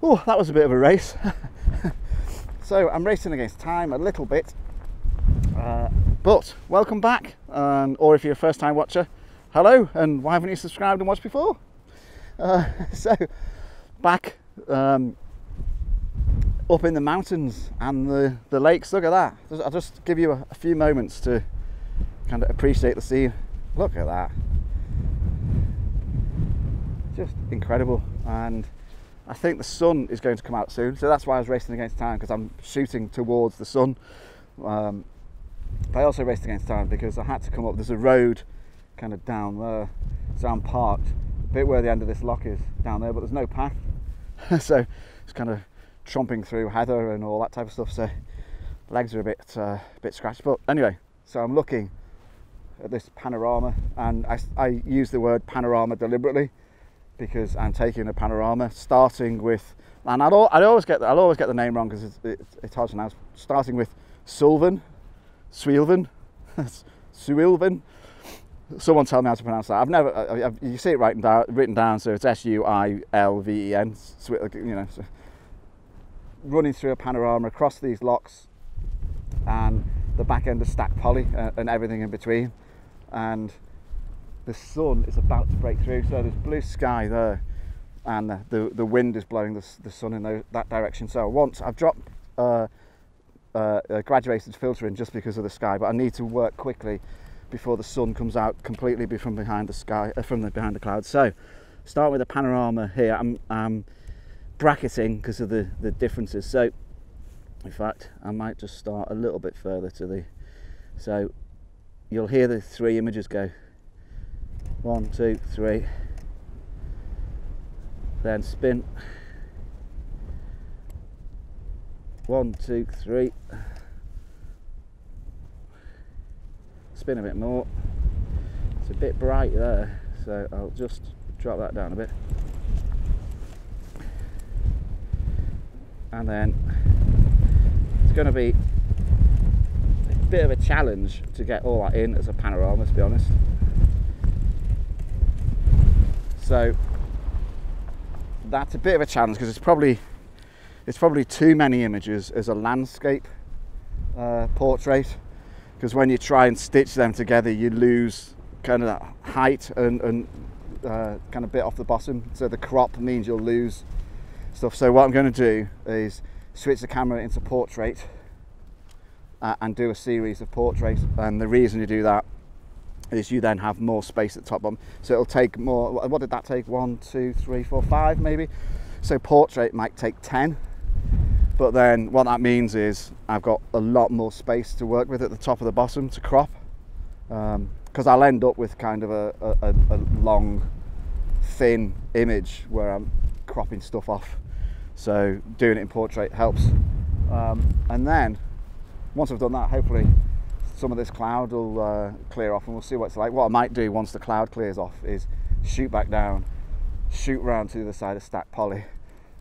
Oh, that was a bit of a race. So I'm racing against time a little bit, but welcome back, or if you're a first time watcher, hello, and why haven't you subscribed and watched before? So back up in the mountains and the lakes. Look at that. I'll just give you a few moments to kind of appreciate the scene. Look at that, just incredible. And I think the sun is going to come out soon, so that's why I was racing against time, because I'm shooting towards the sun. But I also raced against time because I had to come up. There's a road kind of down there, so I'm parked a bit where the end of this lock is down there, but there's no path. So it's kind of tromping through heather and all that type of stuff, so legs are a bit scratched. But anyway, so I'm looking at this panorama, and I use the word panorama deliberately because I'm taking a panorama starting with, and I'll always get the name wrong because it's hard to pronounce, starting with Suilven. Someone tell me how to pronounce that. I've never. You see it written down, so it's Suilven. You know, so running through a panorama across these locks, and the back end of stacked poly and everything in between, and the sun is about to break through. So there's blue sky there, and the wind is blowing the sun in that direction. So once I've dropped a graduated filter in just because of the sky, but I need to work quickly before the sun comes out completely from behind the sky, behind the clouds. So start with a panorama here. I'm bracketing because of the differences. So in fact, I might just start a little bit further to the, so you'll hear the three images go 1, 2, 3, then spin 1, 2, 3, spin a bit more. It's a bit bright there, so I'll just drop that down a bit, and then it's going to be a bit of a challenge to get all that in as a panorama, to be honest. So that's a bit of a challenge because it's probably too many images as a landscape portrait, because when you try and stitch them together you lose kind of that height and kind of bit off the bottom, so the crop means you'll lose stuff. So what I'm going to do is switch the camera into portrait and do a series of portraits, and the reason you do that is you then have more space at the top bottom, so it'll take more. What did that take? 1, 2, 3, 4, 5 maybe. So portrait might take 10, but then what that means is I've got a lot more space to work with at the top of the bottom to crop, because I'll end up with kind of a long thin image where I'm cropping stuff off. So doing it in portrait helps, and then once I've done that, hopefully some of this cloud will clear off and we'll see what it's like. What I might do once the cloud clears off is shoot back down, shoot round to the other side of stacked poly,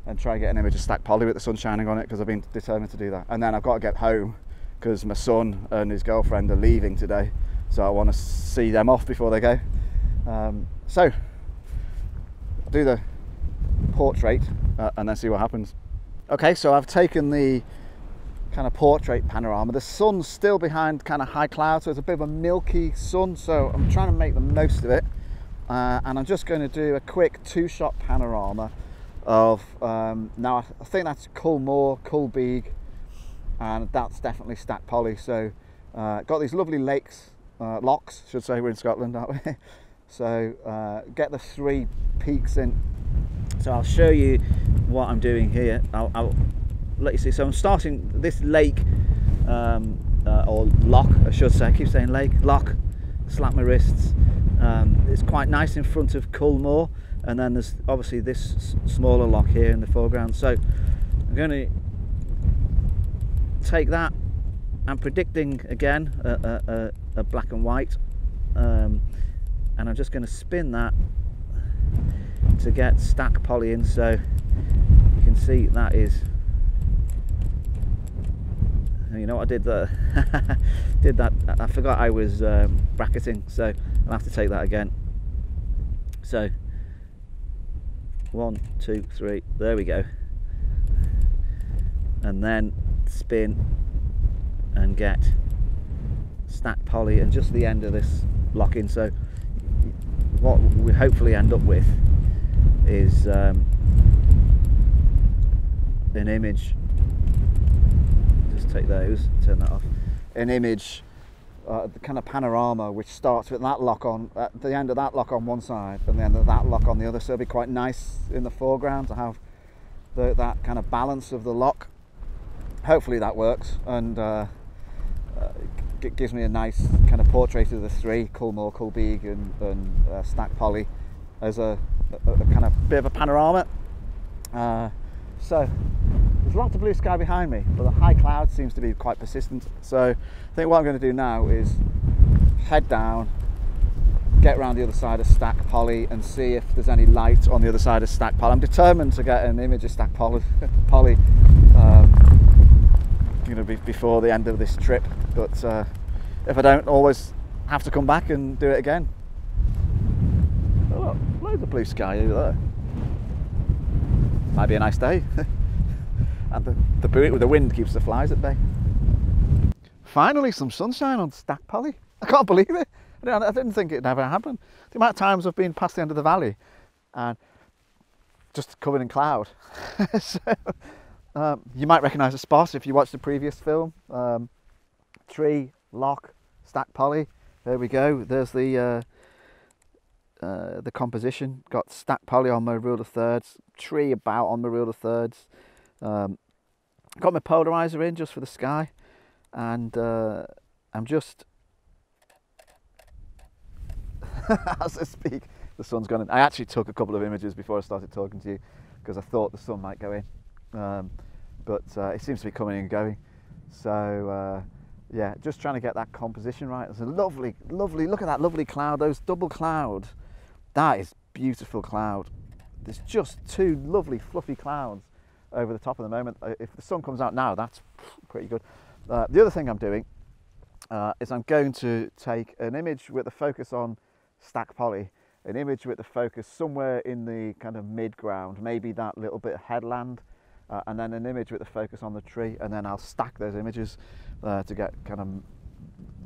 and try and get an image of stacked poly with the sun shining on it, because I've been determined to do that. And then I've got to get home because my son and his girlfriend are leaving today, so I want to see them off before they go. So I'll do the portrait and then see what happens. Okay, so I've taken the kind of portrait panorama. The sun's still behind kind of high clouds, so it's a bit of a milky sun, so I'm trying to make the most of it, and I'm just going to do a quick 2-shot panorama of now I think that's Culbeag, and that's definitely stacked poly. So got these lovely locks, should say, we're in Scotland, aren't we? So get the 3 peaks in. So I'll show you what I'm doing here. I'll let you see. So I'm starting this lake, or lock I should say, I keep saying lake, lock, slap my wrists. It's quite nice in front of Culmore, and then there's obviously this smaller lock here in the foreground. So I'm going to take that. I'm predicting again a black and white, and I'm just going to spin that to get stack poly in, so you can see that is, you know what I did there? Did that, I forgot I was bracketing, so I'll have to take that again. So 1, 2, 3, there we go. and then spin and get stack poly and just the end of this lock-in. So what we hopefully end up with is an image. Just take those, turn that off. An image, the kind of panorama, which starts with that lock on, at the end of that lock on one side and the end of that lock on the other. So it'll be quite nice in the foreground to have that kind of balance of the lock. Hopefully that works, and it gives me a nice kind of portrait of the three, Culmore, Culbeag and Stack Poly, as a kind of bit of a panorama. So there's lots of blue sky behind me, but the high cloud seems to be quite persistent. So I think what I'm going to do now is head down, get around the other side of Stack Poly and see if there's any light on the other side of Stack Poly. I'm determined to get an image of Stack Poly before the end of this trip, but if I don't, always have to come back and do it again. Oh, look, loads of blue sky over there. Might be a nice day. And the wind keeps the flies at bay. Finally some sunshine on Stack Poly. I can't believe it. I didn't think it'd ever happen. The amount of times I've been past the end of the valley and just covered in cloud. So, you might recognise the spot if you watched the previous film. Tree, lock, Stack Poly. There we go. There's the composition. Got Stack Poly on my rule of thirds. Tree about on my rule of thirds. Got my polarizer in just for the sky, and I'm just as I speak, the sun's gone in. I actually took a couple of images before I started talking to you because I thought the sun might go in, but it seems to be coming and going. So yeah, just trying to get that composition right. It's a lovely, lovely, look at that lovely cloud, those double cloud. That is beautiful cloud. There's just two lovely fluffy clouds over the top at the moment. If the sun comes out now, that's pretty good. The other thing I'm doing is I'm going to take an image with the focus on Stack Poly, an image with the focus somewhere in the kind of mid-ground, maybe that little bit of headland, and then an image with the focus on the tree, and then I'll stack those images to get kind of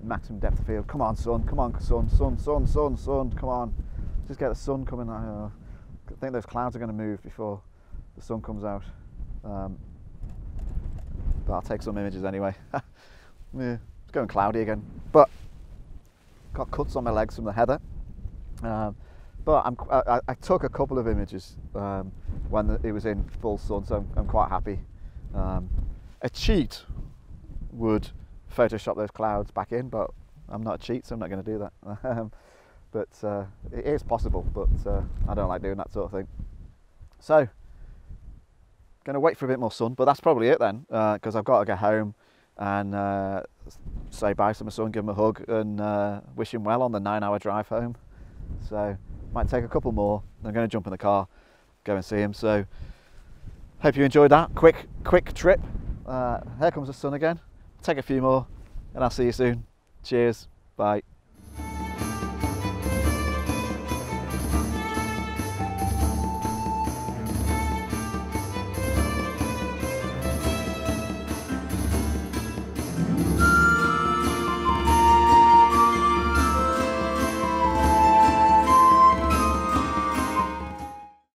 maximum depth of field. Come on, sun, come on, sun, sun, sun, sun, sun, come on. Just get the sun coming. I think those clouds are going to move before the sun comes out. But I'll take some images anyway. Yeah, it's going cloudy again, but got cuts on my legs from the heather. But I took a couple of images when it was in full sun, so I'm quite happy. A cheat would Photoshop those clouds back in, but I'm not a cheat, so I'm not going to do that. But it is possible, but I don't like doing that sort of thing. So, going to wait for a bit more sun, but that's probably it then, because I've got to get home and say bye to my son, give him a hug, and wish him well on the 9-hour drive home. So, might take a couple more. I'm going to jump in the car, go and see him. So, hope you enjoyed that quick trip. Here comes the sun again. Take a few more, and I'll see you soon. Cheers. Bye.